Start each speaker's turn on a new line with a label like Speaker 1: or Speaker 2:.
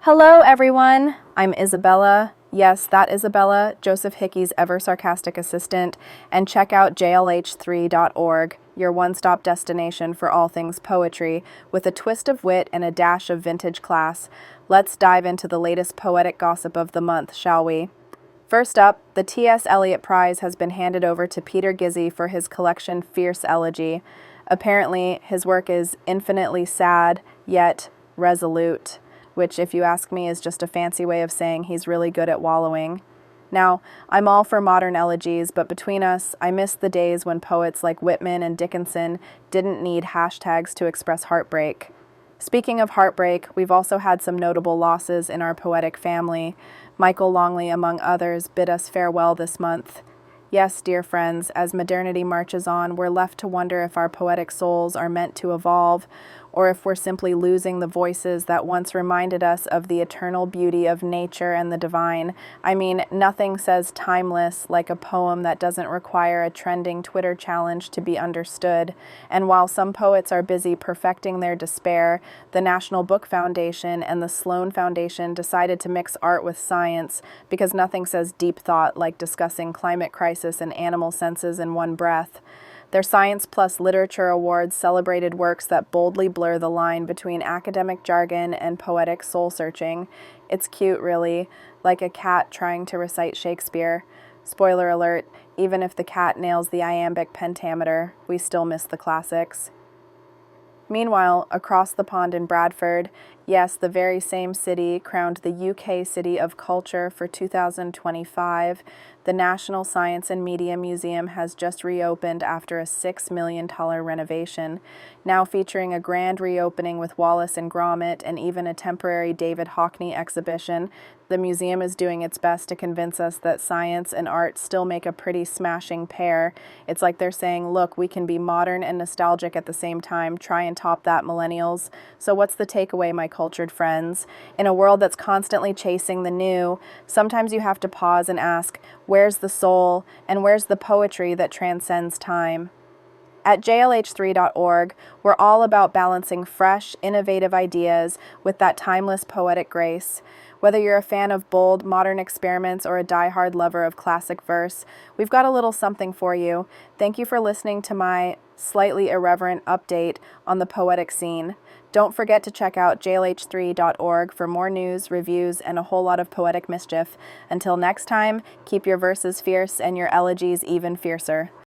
Speaker 1: Hello, everyone. I'm Isabella. Yes, that Isabella, Joseph Hickey's ever-sarcastic assistant, and check out jlh3.org, your one-stop destination for all things poetry, with a twist of wit and a dash of vintage class. Let's dive into the latest poetic gossip of the month, shall we? First up, the T.S. Eliot Prize has been handed over to Peter Gizzi for his collection Fierce Elegy. Apparently, his work is infinitely sad, yet resolute, which, if you ask me, is just a fancy way of saying he's really good at wallowing. Now, I'm all for modern elegies, but between us, I miss the days when poets like Whitman and Dickinson didn't need hashtags to express heartbreak. Speaking of heartbreak, we've also had some notable losses in our poetic family. Michael Longley, among others, bid us farewell this month. Yes, dear friends, as modernity marches on, we're left to wonder if our poetic souls are meant to evolve, or if we're simply losing the voices that once reminded us of the eternal beauty of nature and the divine. I mean, nothing says timeless like a poem that doesn't require a trending Twitter challenge to be understood. And while some poets are busy perfecting their despair, the National Book Foundation and the Sloan Foundation decided to mix art with science, because nothing says deep thought like discussing climate crisis and animal senses in one breath. Their Science Plus Literature Awards celebrated works that boldly blur the line between academic jargon and poetic soul-searching. It's cute, really, like a cat trying to recite Shakespeare. Spoiler alert, even if the cat nails the iambic pentameter, we still miss the classics. Meanwhile, across the pond in Bradford, yes, the very same city crowned the UK City of Culture for 2025, the National Science and Media Museum has just reopened after a $6 million renovation, now featuring a grand reopening with Wallace and Gromit and even a temporary David Hockney exhibition. The museum is doing its best to convince us that science and art still make a pretty smashing pair. It's like they're saying, look, we can be modern and nostalgic at the same time. Try and top that, millennials. So what's the takeaway, my cultured friends? In a world that's constantly chasing the new, sometimes you have to pause and ask, where's the soul and where's the poetry that transcends time? At jlh3.org, we're all about balancing fresh, innovative ideas with that timeless poetic grace. Whether you're a fan of bold, modern experiments or a die-hard lover of classic verse, we've got a little something for you. Thank you for listening to my slightly irreverent update on the poetic scene. Don't forget to check out jlh3.org for more news, reviews, and a whole lot of poetic mischief. Until next time, keep your verses fierce and your elegies even fiercer.